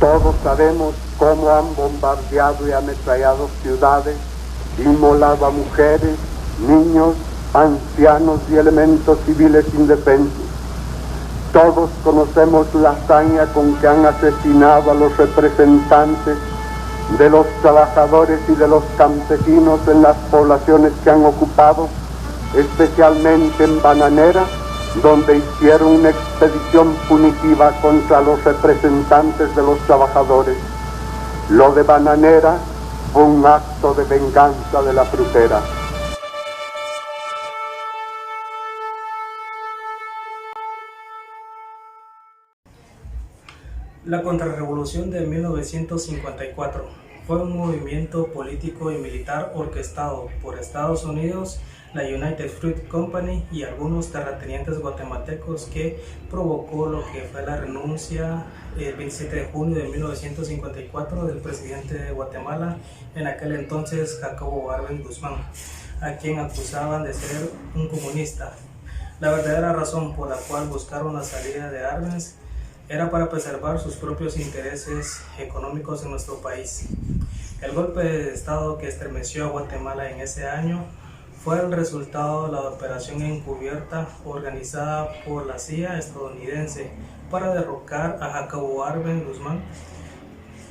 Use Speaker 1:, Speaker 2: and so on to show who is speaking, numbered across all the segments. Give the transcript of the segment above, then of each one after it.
Speaker 1: Todos sabemos cómo han bombardeado y ametrallado ciudades, inmolado a mujeres, niños, ancianos y elementos civiles indefensos. Todos conocemos la hazaña con que han asesinado a los representantes de los trabajadores y de los campesinos en las poblaciones que han ocupado, especialmente en Bananera, donde hicieron una expedición punitiva contra los representantes de los trabajadores. Lo de Bananera fue un acto de venganza de la frutera.
Speaker 2: La contrarrevolución de 1954 fue un movimiento político y militar orquestado por Estados Unidos, la United Fruit Company y algunos terratenientes guatemaltecos que provocó lo que fue la renuncia el 27 de junio de 1954 del presidente de Guatemala, en aquel entonces Jacobo Arbenz Guzmán, a quien acusaban de ser un comunista. La verdadera razón por la cual buscaron la salida de Arbenz era para preservar sus propios intereses económicos en nuestro país. El golpe de Estado que estremeció a Guatemala en ese año fue el resultado de la operación encubierta organizada por la CIA estadounidense para derrocar a Jacobo Arbenz Guzmán,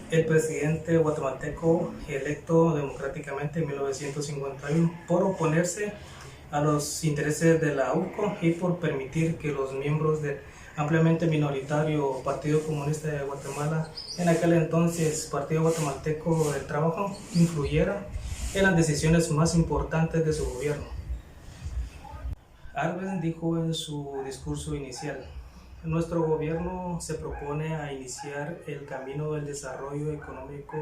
Speaker 2: el presidente guatemalteco electo democráticamente en 1951, por oponerse a los intereses de la UCO y por permitir que los miembros del ampliamente minoritario Partido Comunista de Guatemala, en aquel entonces Partido Guatemalteco del Trabajo, influyera en las decisiones más importantes de su gobierno. Arbenz dijo en su discurso inicial: nuestro gobierno se propone a iniciar el camino del desarrollo económico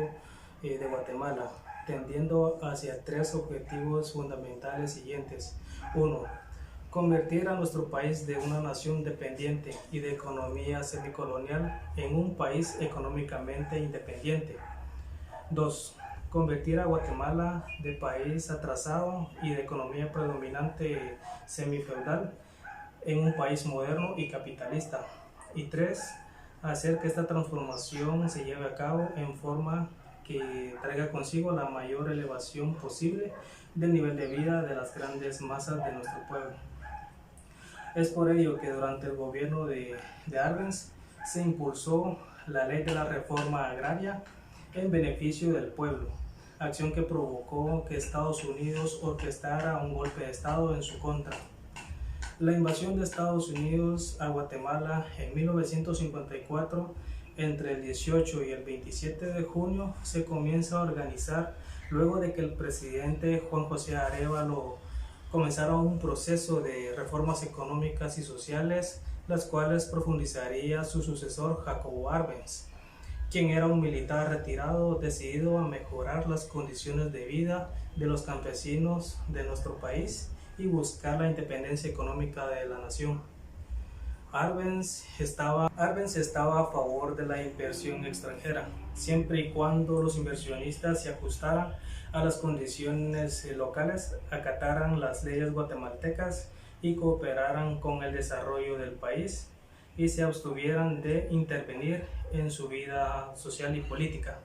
Speaker 2: de Guatemala, tendiendo hacia tres objetivos fundamentales siguientes. 1. Convertir a nuestro país de una nación dependiente y de economía semicolonial en un país económicamente independiente. 2. Convertir a Guatemala de país atrasado y de economía predominante semifeudal en un país moderno y capitalista. Y 3. Hacer que esta transformación se lleve a cabo en forma que traiga consigo la mayor elevación posible del nivel de vida de las grandes masas de nuestro pueblo. Es por ello que durante el gobierno de Arbenz se impulsó la ley de la reforma agraria en beneficio del pueblo, acción que provocó que Estados Unidos orquestara un golpe de Estado en su contra. La invasión de Estados Unidos a Guatemala en 1954, entre el 18 y el 27 de junio, se comienza a organizar luego de que el presidente Juan José Arévalo comenzara un proceso de reformas económicas y sociales, las cuales profundizaría su sucesor Jacobo Arbenz, quien era un militar retirado decidido a mejorar las condiciones de vida de los campesinos de nuestro país y buscar la independencia económica de la nación. Arbenz estaba a favor de la inversión extranjera, siempre y cuando los inversionistas se ajustaran a las condiciones locales, acataran las leyes guatemaltecas y cooperaran con el desarrollo del país y se abstuvieran de intervenir en su vida social y política.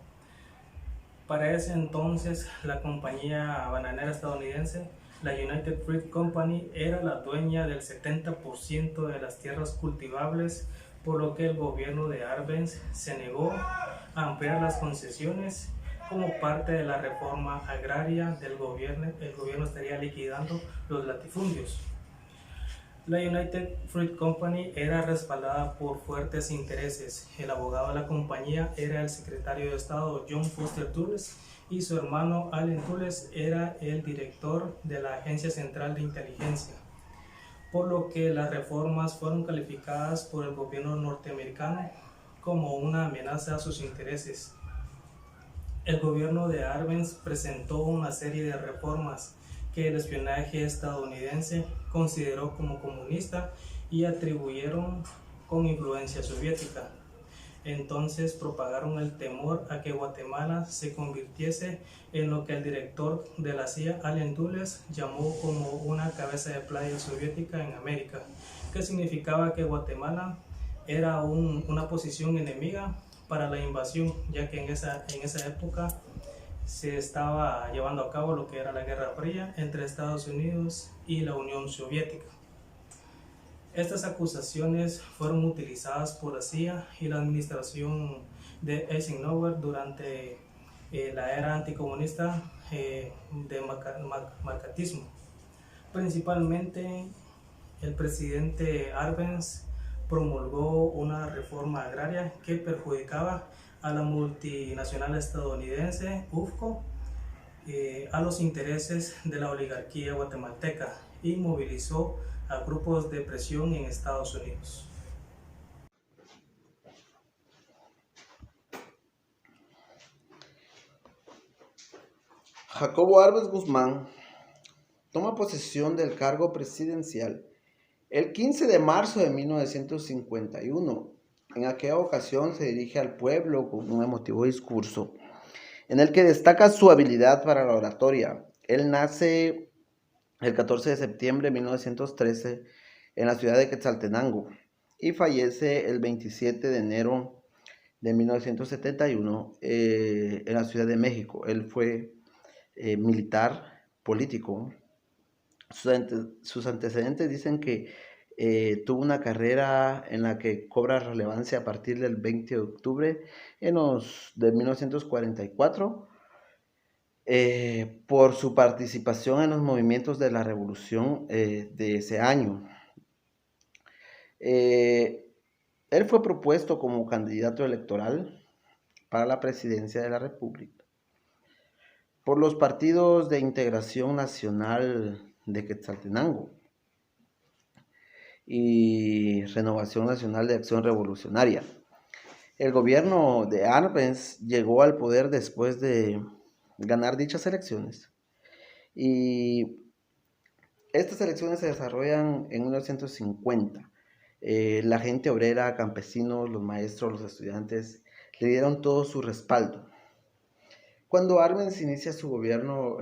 Speaker 2: Para ese entonces, la compañía bananera estadounidense, la United Fruit Company, era la dueña del 70% de las tierras cultivables, por lo que el gobierno de Arbenz se negó a ampliar las concesiones. Como parte de la reforma agraria del gobierno, el gobierno estaría liquidando los latifundios. La United Fruit Company era respaldada por fuertes intereses. El abogado de la compañía era el secretario de Estado John Foster Dulles y su hermano Allen Dulles era el director de la Agencia Central de Inteligencia, por lo que las reformas fueron calificadas por el gobierno norteamericano como una amenaza a sus intereses. El gobierno de Arbenz presentó una serie de reformas que el espionaje estadounidense consideró como comunista y atribuyeron con influencia soviética. Entonces propagaron el temor a que Guatemala se convirtiese en lo que el director de la CIA, Allen Dulles, llamó como una cabeza de playa soviética en América, que significaba que Guatemala era una posición enemiga para la invasión, ya que en esa época se estaba llevando a cabo lo que era la Guerra Fría entre Estados Unidos y la Unión Soviética. Estas acusaciones fueron utilizadas por la CIA y la administración de Eisenhower durante la era anticomunista de macartismo. Principalmente, el presidente Arbenz promulgó una reforma agraria que perjudicaba a la multinacional estadounidense UFCO, a los intereses de la oligarquía guatemalteca, y movilizó a grupos de presión en Estados Unidos.
Speaker 3: Jacobo Arbenz Guzmán toma posesión del cargo presidencial el 15 de marzo de 1951. En aquella ocasión se dirige al pueblo con un emotivo discurso en el que destaca su habilidad para la oratoria. Él nace el 14 de septiembre de 1913 en la ciudad de Quetzaltenango y fallece el 27 de enero de 1971 en la Ciudad de México. Él fue militar, político. Sus antecedentes dicen que tuvo una carrera en la que cobra relevancia a partir del 20 de octubre de 1944 por su participación en los movimientos de la revolución de ese año. Él fue propuesto como candidato electoral para la presidencia de la República por los partidos de Integración Nacional de Quetzaltenango y Renovación Nacional de Acción Revolucionaria. El gobierno de Arbenz llegó al poder después de ganar dichas elecciones, y estas elecciones se desarrollan en 1950. La gente obrera, campesinos, los maestros, los estudiantes le dieron todo su respaldo. Cuando Arbenz inicia su gobierno,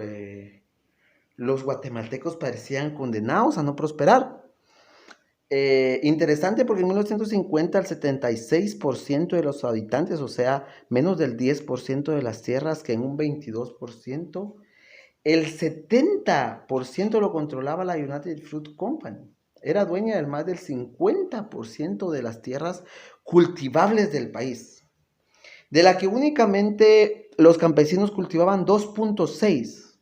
Speaker 3: los guatemaltecos parecían condenados a no prosperar. Interesante porque en 1950 el 76% de los habitantes, o sea, menos del 10% de las tierras, que en un 22%, el 70% lo controlaba la United Fruit Company. Era dueña del más del 50% de las tierras cultivables del país, de la que únicamente los campesinos cultivaban 2.6.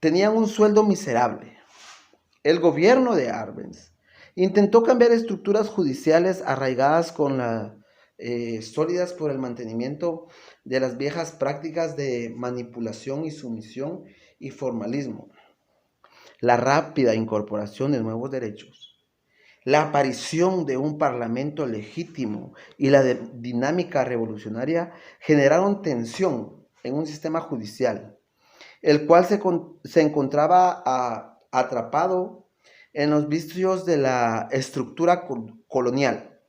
Speaker 3: Tenían un sueldo miserable. El gobierno de Arbenz intentó cambiar estructuras judiciales arraigadas sólidas por el mantenimiento de las viejas prácticas de manipulación y sumisión y formalismo, la rápida incorporación de nuevos derechos, la aparición de un parlamento legítimo y la dinámica revolucionaria generaron tensión en un sistema judicial, el cual se encontraba atrapado en los vicios de la estructura colonial.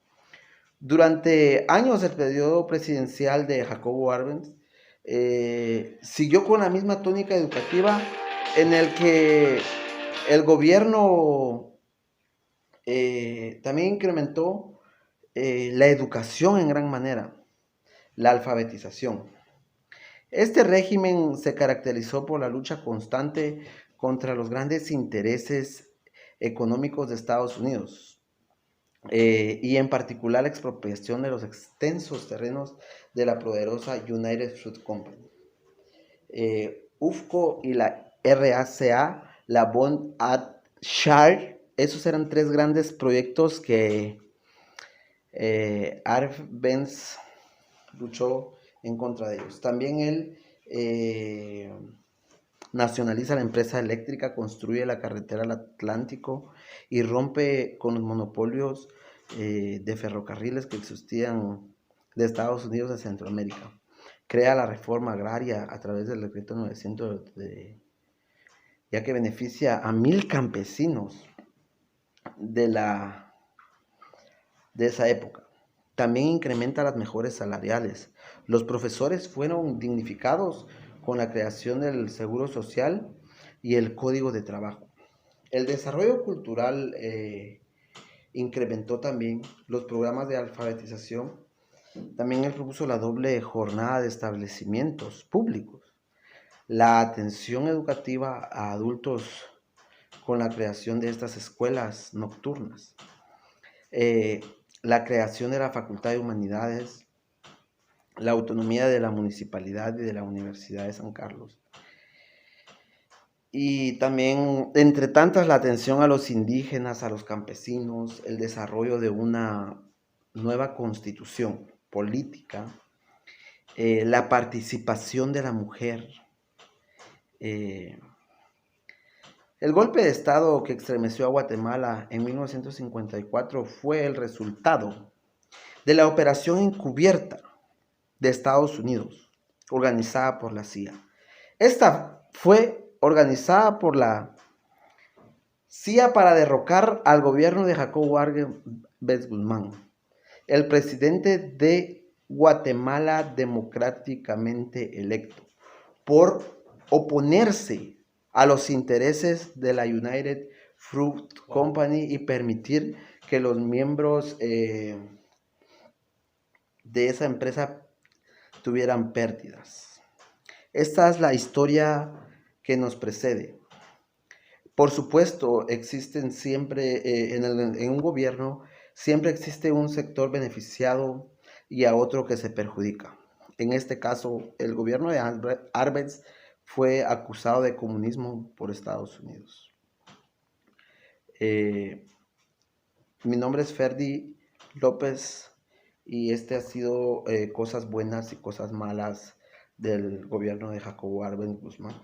Speaker 3: Durante años el periodo presidencial de Jacobo Arbenz siguió con la misma tónica educativa, en el que el gobierno también incrementó la educación en gran manera, la alfabetización. Este régimen se caracterizó por la lucha constante contra los grandes intereses económicos de Estados Unidos y en particular la expropiación de los extensos terrenos de la poderosa United Fruit Company. UFCO y la RACA, la Bond ad Share, esos eran tres grandes proyectos que Arbenz luchó en contra de ellos. También él nacionaliza la empresa eléctrica, construye la carretera al Atlántico y rompe con los monopolios de ferrocarriles que existían de Estados Unidos a Centroamérica. Crea la reforma agraria a través del decreto 900, ya que beneficia a 1,000 campesinos de esa época. También incrementa las mejores salariales. Los profesores fueron dignificados con la creación del Seguro Social y el Código de Trabajo. El desarrollo cultural incrementó también los programas de alfabetización También él propuso la doble jornada de establecimientos públicos, la atención educativa a adultos con la creación de estas escuelas nocturnas, eh, la creación de la Facultad de Humanidades, la autonomía de la municipalidad y de la Universidad de San Carlos. Y también, entre tantas, la atención a los indígenas, a los campesinos, el desarrollo de una nueva constitución política, la participación de la mujer. El golpe de Estado que estremeció a Guatemala en 1954 fue el resultado de la operación encubierta de Estados Unidos, organizada por la CIA. Esta fue organizada por la CIA para derrocar al gobierno de Jacobo Arbenz Guzmán, el presidente de Guatemala democráticamente electo, por oponerse a los intereses de la United Fruit Company y permitir que los miembros de esa empresa tuvieran pérdidas. Esta es la historia que nos precede. Por supuesto, existen siempre, en un gobierno, siempre existe un sector beneficiado y a otro que se perjudica. En este caso, el gobierno de Arbenz fue acusado de comunismo por Estados Unidos. Mi nombre es Ferdi López y este ha sido cosas buenas y cosas malas del gobierno de Jacobo Arbenz Guzmán.